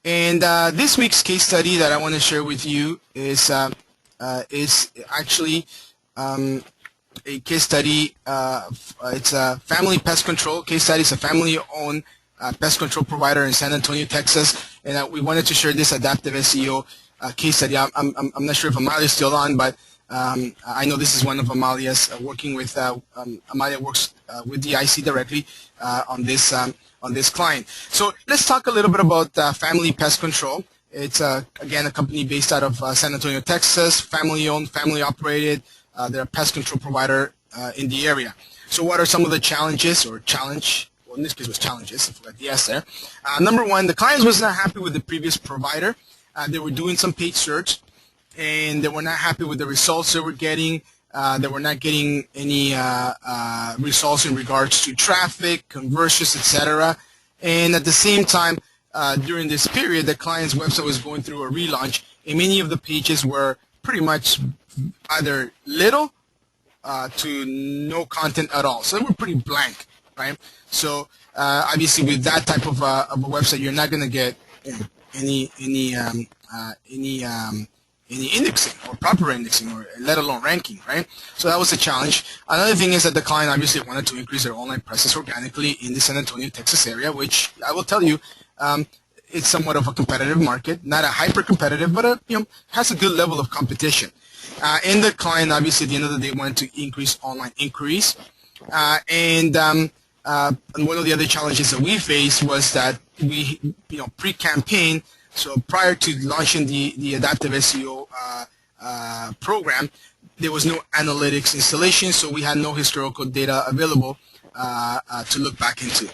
And this week's case study that I want to share with you is actually a case study. It's a family pest control case study. It's a family-owned pest control provider in San Antonio, Texas, and we wanted to share this adaptive SEO case study. I'm not sure if Amalia is still on, but I know this is one of Amalia's working with. Amalia works with the IC directly on this client. So let's talk a little bit about Family Pest Control. It's again a company based out of San Antonio, Texas, family-owned, family-operated. They're a pest control provider in the area. So what are some of the challenges or challenge? Well, in this case, it was challenges. I forgot the S there. Number 1, the client was not happy with the previous provider. They were doing some paid search, and they were not happy with the results they were getting. They were not getting any results in regards to traffic, conversions, etc. And at the same time, during this period, the client's website was going through a relaunch, and many of the pages were pretty much either little to no content at all. So they were pretty blank, right? So obviously, with that type of a website, you're not going to get any indexing or proper indexing, or let alone ranking, right? So that was a challenge. Another thing is that the client obviously wanted to increase their online presence organically in the San Antonio, Texas area, which I will tell you, it's somewhat of a competitive market, not a hyper competitive, but has a good level of competition. And the client obviously at the end of the day wanted to increase online inquiries. And one of the other challenges that we faced was that we, pre-campaign, so prior to launching the adaptive SEO program, there was no analytics installation, so we had no historical data available to look back into.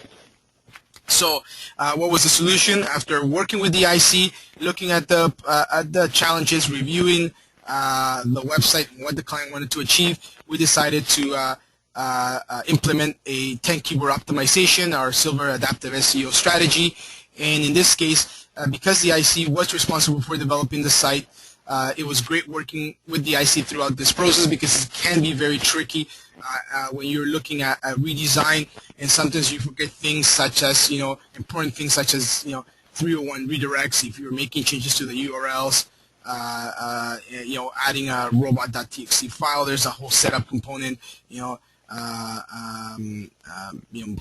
So what was the solution? After working with the IC, looking at the challenges, reviewing the website and what the client wanted to achieve, we decided to implement a 10 keyword optimization, our silver adaptive SEO strategy. And in this case, because the IC was responsible for developing the site, it was great working with the IC throughout this process, because it can be very tricky when you're looking at a redesign, and sometimes you forget things such as, important things such as, 301 redirects, if you're making changes to the URLs, adding a robot.txt file, there's a whole setup component,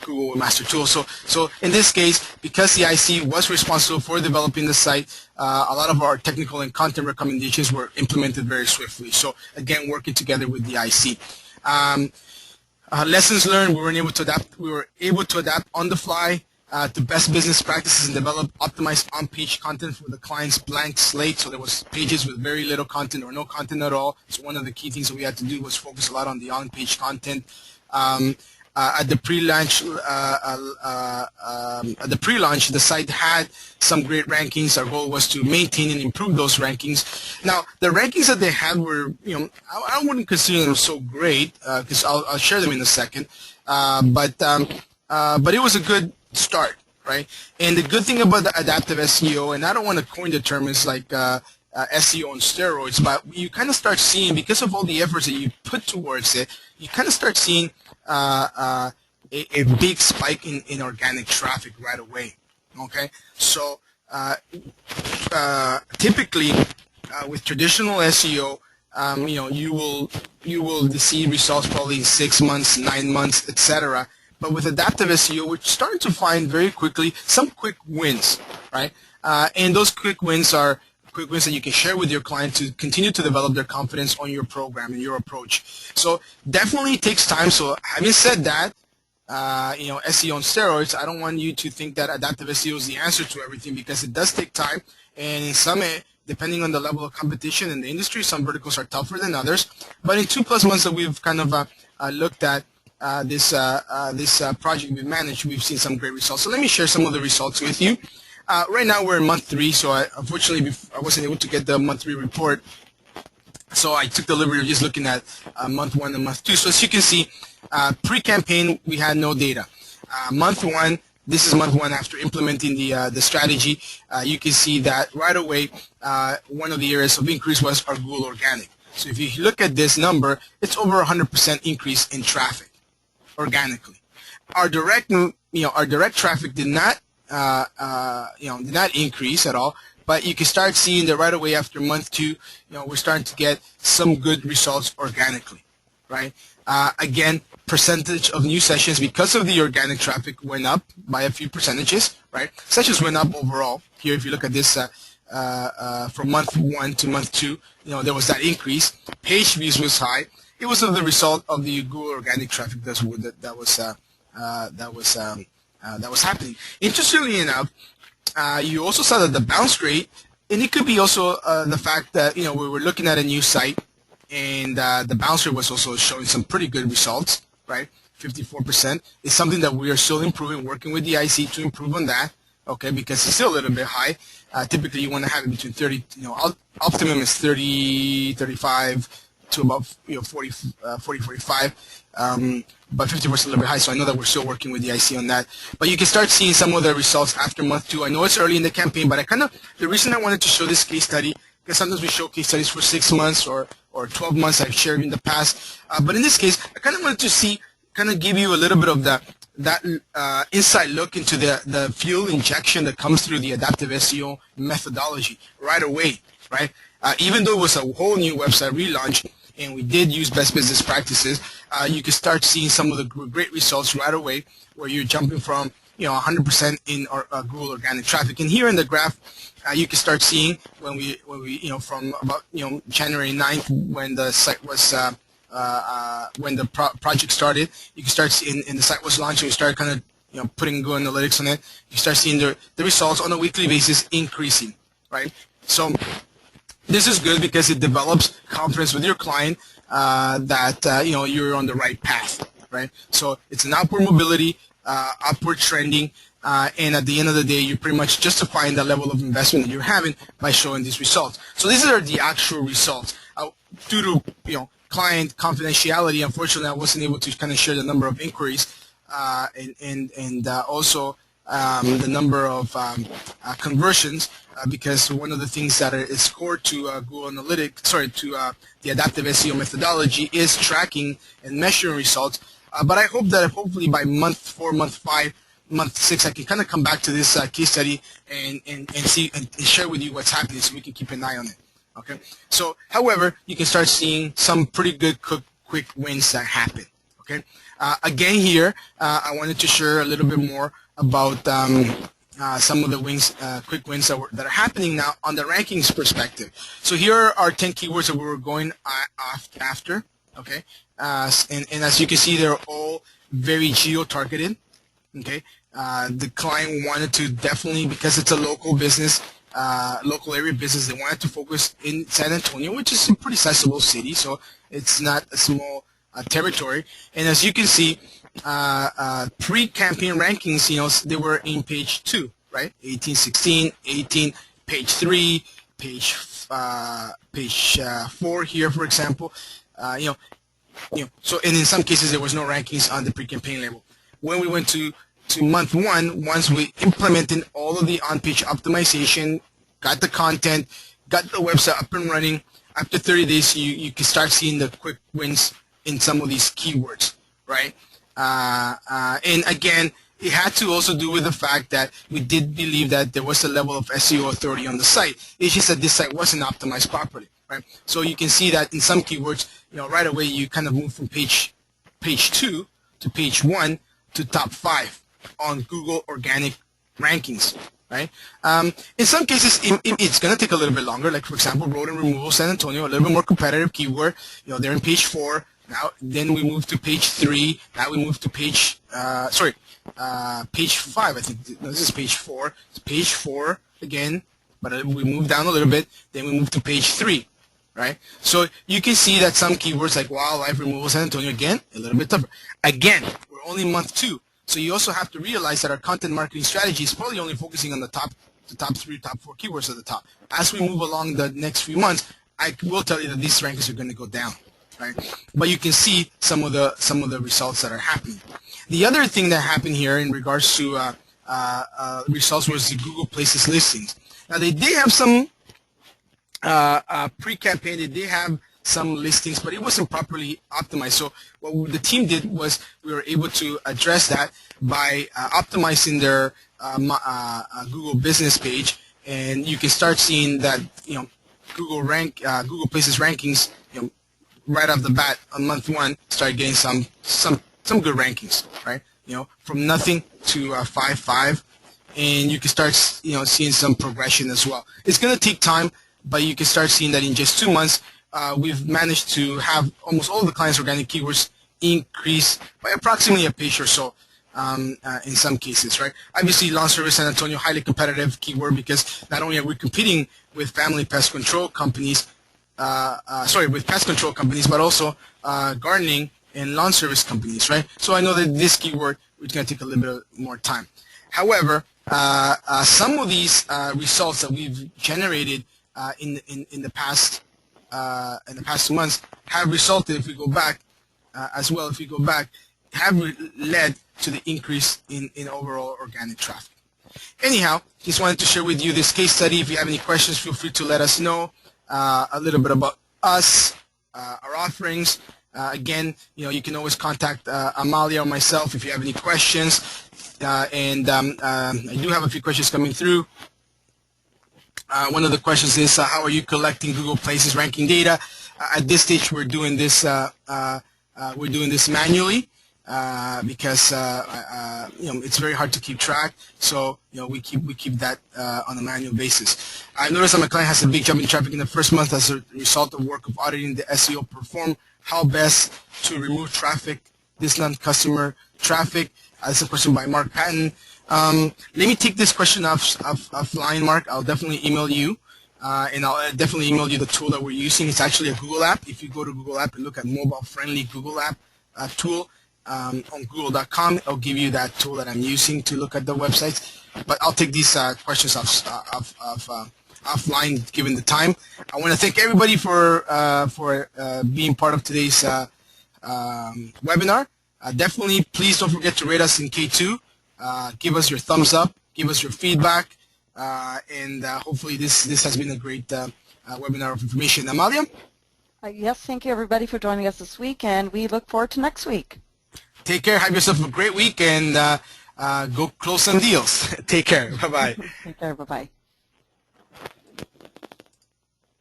Google Master Tool. So in this case, because the IC was responsible for developing the site, a lot of our technical and content recommendations were implemented very swiftly. So again, working together with the IC. Lessons learned: we were able to adapt on the fly. to best business practices and develop optimized on-page content for the client's blank slate. So there was pages with very little content or no content at all. So one of the key things that we had to do was focus a lot on the on-page content. At the pre-launch, the site had some great rankings. Our goal was to maintain and improve those rankings. Now, the rankings that they had were, I wouldn't consider them so great because I'll share them in a second. But it was a good start, right? And the good thing about the adaptive SEO, and I don't want to coin the term, is like SEO on steroids, but you kind of start seeing, because of all the efforts that you put towards it, you kind of start seeing a big spike in organic traffic right away. Okay, so typically with traditional SEO, you will see results probably in 6 months, 9 months, etc. But with adaptive SEO, we're starting to find very quickly some quick wins, right? And those quick wins are quick wins that you can share with your client to continue to develop their confidence on your program and your approach. So definitely takes time. So having said that, SEO on steroids, I don't want you to think that adaptive SEO is the answer to everything, because it does take time. And in some, depending on the level of competition in the industry, some verticals are tougher than others. But in 2+ months that we've kind of looked at this project we've managed, we've seen some great results. So let me share some of the results with you. Right now we're in month 3, so unfortunately I wasn't able to get the month 3 report. So I took the liberty of just looking at month 1 and month 2. So as you can see, pre-campaign we had no data. Month 1, this is month 1 after implementing the strategy. You can see that right away one of the areas of increase was our Google Organic. So if you look at this number, it's over 100% increase in traffic organically. Our direct traffic did not increase at all, but you can start seeing that right away after month 2, we're starting to get some good results organically, right? Again, percentage of new sessions because of the organic traffic went up by a few percentages, right? Sessions went up overall. Here, if you look at this from month 1 to month 2, there was that increase. Page views was high. It was the result of the Google organic traffic that was happening. Interestingly enough, you also saw that the bounce rate, and it could be also the fact that we were looking at a new site, and the bounce rate was also showing some pretty good results, right? 54% is something that we are still improving, working with the IC to improve on that. Okay, because it's still a little bit high. Typically, you want to have it between 30. Optimum is 30, 35 to about 40, 45. But 50% a little bit high, so I know that we're still working with the IC on that. But you can start seeing some of the results after month 2. I know it's early in the campaign, but the reason I wanted to show this case study, because sometimes we show case studies for 6 months or 12 months. I've shared in the past, but in this case, I kind of wanted to give you a little bit of that inside look into the fuel injection that comes through the adaptive SEO methodology right away, right? Even though it was a whole new website relaunch, and we did use best business practices, you can start seeing some of the great results right away, where you're jumping from 100% in Google organic traffic. And here in the graph, you can start seeing when we from about January 9th, when the site was when the project started, you can start seeing, and the site was launched, and we started kind of putting Google Analytics on it. You start seeing the results on a weekly basis increasing, right? So this is good because it develops confidence with your client that you're on the right path, right? So it's an upward mobility, upward trending, and at the end of the day, you're pretty much justifying the level of investment that you're having by showing these results. So these are the actual results. Due to client confidentiality, unfortunately, I wasn't able to kind of share the number of inquiries and also the number of conversions, because one of the things that is core to Google Analytics, to the adaptive SEO methodology, is tracking and measuring results. But I hope that hopefully by month 4, month 5, month 6, I can kind of come back to this case study and see and share with you what's happening, so we can keep an eye on it. Okay. So, however, you can start seeing some pretty good quick wins that happen. Okay. Again, here I wanted to share a little bit more about some of the quick wins that are happening now on the rankings perspective. So here are 10 keywords that we were going after. Okay. And as you can see, they're all very geo-targeted. Okay. The client wanted to definitely, because it's a local business, local area business, they wanted to focus in San Antonio, which is a pretty sizable city, so it's not a small territory. And as you can see, pre-campaign rankings, they were in page 2, right? 18, 16, 18, page 3, page 4 here, for example. So, and in some cases there was no rankings on the pre-campaign level. When we went to month 1, once we implemented all of the on-page optimization, got the content, got the website up and running, after 30 days you can start seeing the quick wins in some of these keywords, right? And again, it had to also do with the fact that we did believe that there was a level of SEO authority on the site. It's just that this site wasn't optimized properly, right? So you can see that in some keywords, right away you kind of move from page 2 to page 1 to top 5 on Google organic rankings, right? In some cases, it's going to take a little bit longer. Like, for example, road and removal San Antonio, a little bit more competitive keyword. They're in page 4. Now, then we move to page 3. Now we move to page 5. I think this is page 4. It's page 4 again, but we move down a little bit. Then we move to page 3, right? So you can see that some keywords like wildlife removal San Antonio, again, a little bit tougher. Again, we're only month 2. So you also have to realize that our content marketing strategy is probably only focusing on the top 3, top 4 keywords at the top. As we move along the next few months, I will tell you that these rankings are going to go down, right? But you can see some of the results that are happening. The other thing that happened here in regards to results was the Google Places listings. Now they did have some pre-campaign. They did have some listings, but it wasn't properly optimized. So what the team did was we were able to address that by optimizing their Google business page, and you can start seeing that Google Places rankings right off the bat on month 1 start getting some good rankings, right? From nothing to 5.5, and you can start seeing some progression as well. It's going to take time, but you can start seeing that in just 2 months. We've managed to have almost all of the clients' organic keywords increase by approximately a page or so in some cases, right? Obviously, lawn service San Antonio, highly competitive keyword, because not only are we competing with family pest control companies, with pest control companies, but also gardening and lawn service companies, right? So I know that this keyword is going to take a little bit more time. However, some of these results that we've generated in the past 2 months have resulted, if we go back have led to the increase in overall organic traffic. Anyhow, just wanted to share with you this case study. If you have any questions, feel free to let us know a little bit about us, our offerings. Again, you can always contact Amalia or myself if you have any questions. I do have a few questions coming through. One of the questions is, how are you collecting Google Places ranking data? At this stage, we're doing this manually because it's very hard to keep track. So we keep that on a manual basis. I noticed that my client has a big jump in traffic in the first month as a result of work of auditing the SEO performed. How best to remove traffic, this non-customer traffic? That's a question by Mark Patton. Let me take this question offline, Mark. I'll definitely email you, and I'll definitely email you the tool that we're using. It's actually a Google app. If you go to Google app and look at mobile-friendly Google app tool on google.com, I'll give you that tool that I'm using to look at the websites. But I'll take these questions offline given the time. I want to thank everybody for being part of today's webinar. Definitely, please don't forget to rate us in K2. Give us your thumbs up, give us your feedback, and hopefully this has been a great webinar of information. Amalia?
Yes, thank you everybody for joining us this week, and we look forward to next week.
Take care, have yourself a great week, and go close some deals. Take care, bye-bye.
Take care, bye-bye.